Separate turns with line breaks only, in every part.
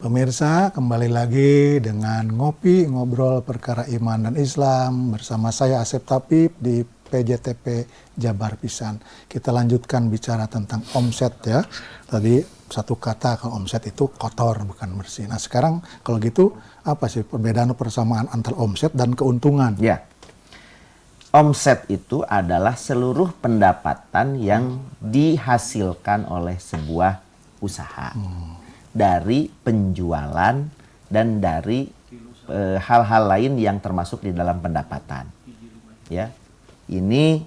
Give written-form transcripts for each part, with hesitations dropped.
Pemirsa, kembali lagi dengan Ngopi Ngobrol Perkara Iman dan Islam bersama saya Asep Tapip di PJTP Jabar Pisan. Kita lanjutkan bicara tentang omset ya. Tadi satu kata kalau omset itu kotor bukan bersih. Nah sekarang kalau gitu apa sih perbedaan persamaan antara omset dan keuntungan?
Ya, omset itu adalah seluruh pendapatan yang dihasilkan oleh sebuah usaha. Dari penjualan dan dari hal-hal lain yang termasuk di dalam pendapatan. Ya, ini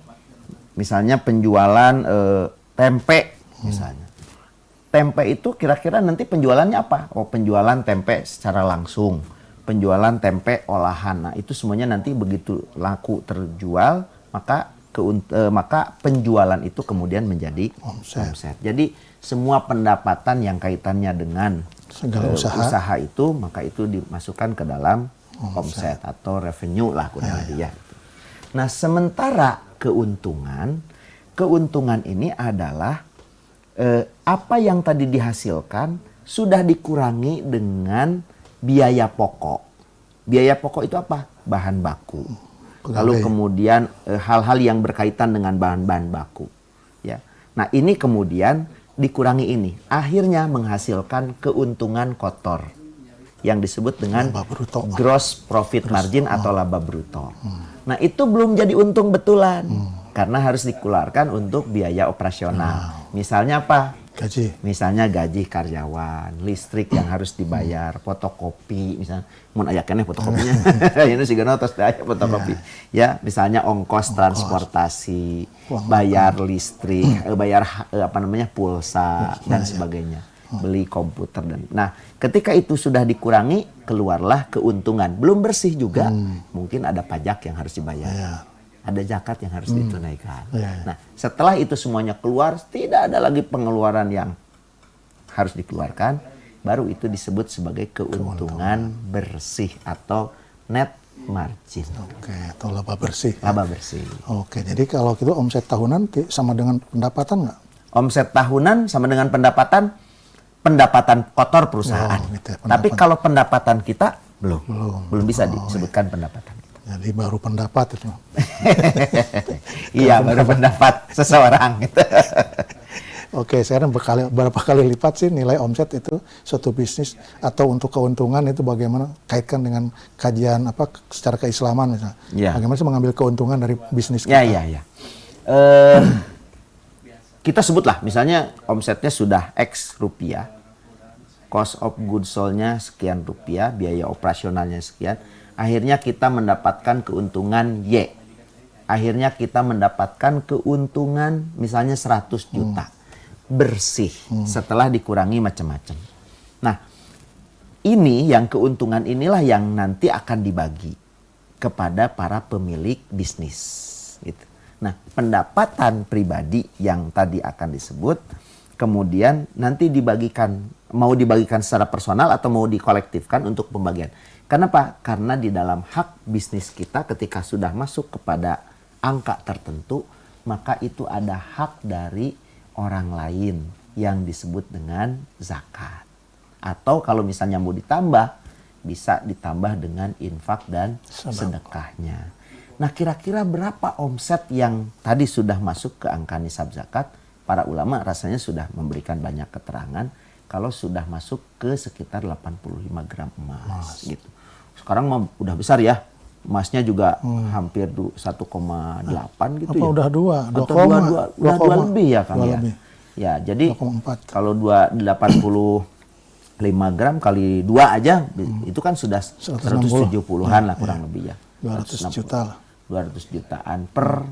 misalnya penjualan tempe misalnya. Tempe itu kira-kira nanti penjualannya apa? Oh, penjualan tempe secara langsung, penjualan tempe olahan. Nah, itu semuanya nanti begitu laku terjual, maka penjualan itu kemudian menjadi omset. Jadi semua pendapatan yang kaitannya dengan
segala
usaha itu, maka itu dimasukkan ke dalam omset atau revenue lah kurang lebih ya. Nah, sementara keuntungan ini adalah apa yang tadi dihasilkan sudah dikurangi dengan biaya pokok. Biaya pokok itu apa? Bahan baku. Lalu kemudian hal-hal yang berkaitan dengan bahan-bahan baku. Ya. Nah, ini kemudian dikurangi ini. Akhirnya menghasilkan keuntungan kotor yang disebut dengan gross profit margin atau laba bruto. Nah, itu belum jadi untung betulan. Karena harus dikeluarkan untuk biaya operasional. Misalnya apa?
Gaji.
Misalnya gaji karyawan, listrik yang harus dibayar, fotokopi, misalnya mun aya keneh fotokopinya. Ini sih tos aya fotokopi. Ya, misalnya ongkos transportasi, bayar listrik, bayar pulsa dan sebagainya. Beli komputer dan. Nah, ketika itu sudah dikurangi, keluarlah keuntungan. Belum bersih juga, mungkin ada pajak yang harus dibayar. Ada zakat yang harus ditunaikan. Nah, setelah itu semuanya keluar, tidak ada lagi pengeluaran yang harus dikeluarkan, baru itu disebut sebagai keuntungan bersih atau net margin.
Oke, atau laba bersih.
Laba bersih.
Oke, jadi kalau itu omset tahunan sama dengan pendapatan nggak?
Omset tahunan sama dengan pendapatan kotor perusahaan.
Gitu ya,
tapi kalau pendapatan kita belum bisa disebutkan pendapatan.
Jadi baru pendapat itu.
Iya, baru pendapat seseorang.
Oke, sekarang berapa kali lipat sih nilai omset itu suatu bisnis atau untuk keuntungan itu bagaimana kaitkan dengan kajian secara keislaman misalnya. Ya. Bagaimana sih mengambil keuntungan dari bisnis kita?
Ya. Kita sebutlah misalnya omsetnya sudah X rupiah. Cost of goods sold-nya sekian rupiah, biaya operasionalnya sekian. Akhirnya kita mendapatkan keuntungan Y. Akhirnya kita mendapatkan keuntungan misalnya 100 juta. Bersih setelah dikurangi macam-macam. Nah, ini yang keuntungan inilah yang nanti akan dibagi kepada para pemilik bisnis. Gitu. Nah, pendapatan pribadi yang tadi akan disebut, kemudian nanti mau dibagikan secara personal atau mau dikolektifkan untuk pembagian. Kenapa? Karena di dalam hak bisnis kita ketika sudah masuk kepada angka tertentu, maka itu ada hak dari orang lain yang disebut dengan zakat. Atau kalau misalnya mau ditambah, bisa ditambah dengan infak dan sedekahnya. Nah, kira-kira berapa omset yang tadi sudah masuk ke angka nisab zakat? Para ulama rasanya sudah memberikan banyak keterangan kalau sudah masuk ke sekitar 85 gram emas. Gitu. Sekarang mah udah besar ya. Emasnya juga hampir 1,8 gitu.
Apa
ya.
Udah
2 lebih ya Kang ya. Ya, jadi
2,4.
kalau 85 gram kali 2 aja itu kan sudah 170-an lah kurang lebih ya.
200 juta lah.
200 jutaan per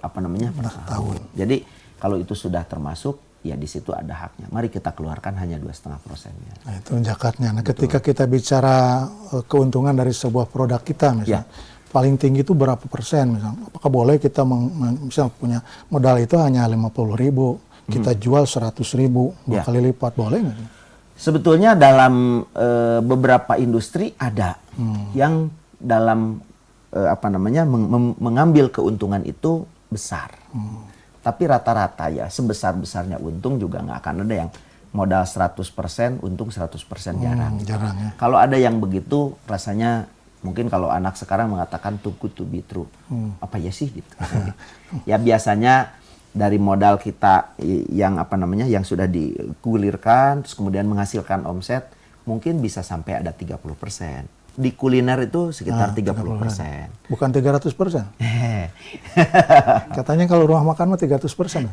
per tahun. Jadi kalau itu sudah termasuk, ya di situ ada haknya. Mari kita keluarkan hanya 2,5%-nya.
Nah, itu zakatnya. Nah, ketika kita bicara keuntungan dari sebuah produk kita, misalnya, paling tinggi itu berapa persen? Misalnya, apakah boleh kita misalnya punya modal itu hanya 50.000, kita jual 100.000, 2 kali lipat, boleh nggak?
Sebetulnya dalam beberapa industri ada yang dalam mengambil keuntungan itu besar. Tapi rata-rata ya sebesar-besarnya untung juga nggak akan ada yang modal 100%, untung 100% jarang.
Jarang ya.
Kalau ada yang begitu, rasanya mungkin kalau anak sekarang mengatakan too good to be true. Apa ya sih gitu. Ya biasanya dari modal kita yang yang sudah digulirkan, terus kemudian menghasilkan omset, mungkin bisa sampai ada 30%. Di kuliner itu sekitar 30%.
Bukan 300%. Katanya kalau rumah makan mah 300%.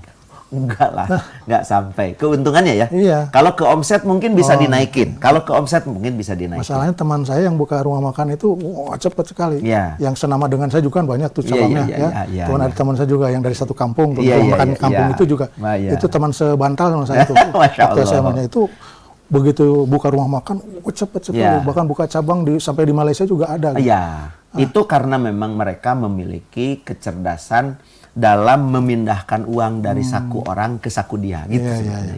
Enggak lah, enggak sampai. Keuntungannya ya.
Iya.
Kalau ke omset mungkin bisa dinaikin. Kalau ke omset mungkin bisa dinaikin.
Masalahnya teman saya yang buka rumah makan itu cepat sekali.
Iya.
Yang senama dengan saya juga kan banyak tuh calonnya ya. Tuhan ada teman saya juga yang dari satu kampung, rumah makan kampung itu juga. Itu teman sebantal sama saya itu.
Masya
Waktu saya
Allah.
itu begitu buka rumah makan, cepat sekali. Bahkan buka cabang sampai di Malaysia juga ada. Gitu.
Iya, itu karena memang mereka memiliki kecerdasan dalam memindahkan uang dari saku orang ke saku dia, gitu.
Iya.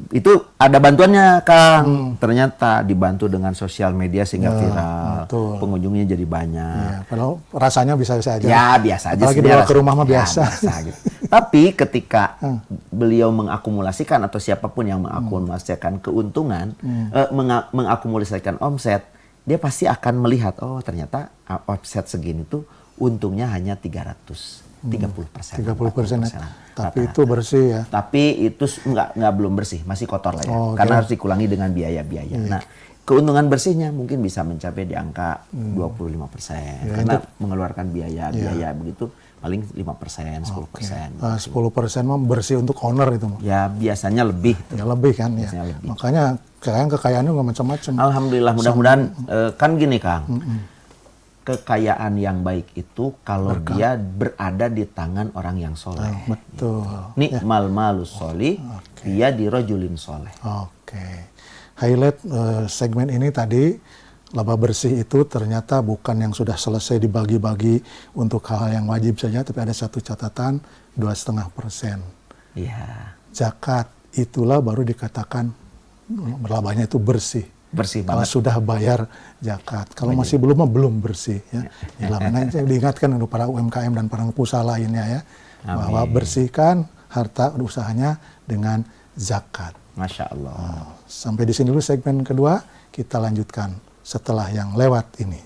Itu ada bantuannya, Kang. Ternyata dibantu dengan sosial media sehingga viral, pengunjungnya jadi banyak.
Ya, padahal rasanya bisa-bisa aja.
Ya biasa aja.
Apalagi dibawa ke rumah mah biasa.
Gitu. Tapi ketika beliau mengakumulasikan atau siapapun yang mengakumulasikan keuntungan, mengakumulasikan omset, dia pasti akan melihat, oh ternyata omset segini tuh untungnya hanya 330%.
30%. Tapi itu bersih ya.
Tapi itu belum bersih, masih kotor lah ya. Karena harus dikurangi dengan biaya-biaya. Nah, keuntungan bersihnya mungkin bisa mencapai di angka 25%. Karena mengeluarkan biaya begitu paling 5%, 10%.
10% mah bersih untuk owner itu mah.
Ya biasanya lebih.
Ya lebih kan ya.
Lebih.
Makanya kekayaannya nggak macam-macam.
Alhamdulillah, mudah-mudahan kan gini Kang. Kekayaan yang baik itu kalau dia berada di tangan orang yang soleh.
Betul.
Ni'mal malus solih, dia dirojulin soleh.
Oke. Highlight segmen ini tadi, laba bersih itu ternyata bukan yang sudah selesai dibagi-bagi untuk hal-hal yang wajib saja, tapi ada satu catatan, 2,5%.
Iya.
Zakat itulah baru dikatakan labanya itu bersih.
Bersih
Kalau
banget.
sudah bayar zakat. Kalau masih belum mah belum bersih ya. Nah, diingatkan untuk para UMKM dan para pengusaha lainnya ya. Bahwa bersihkan harta usahanya dengan zakat.
Masya Allah.
Sampai di sini dulu segmen kedua, kita lanjutkan setelah yang lewat ini.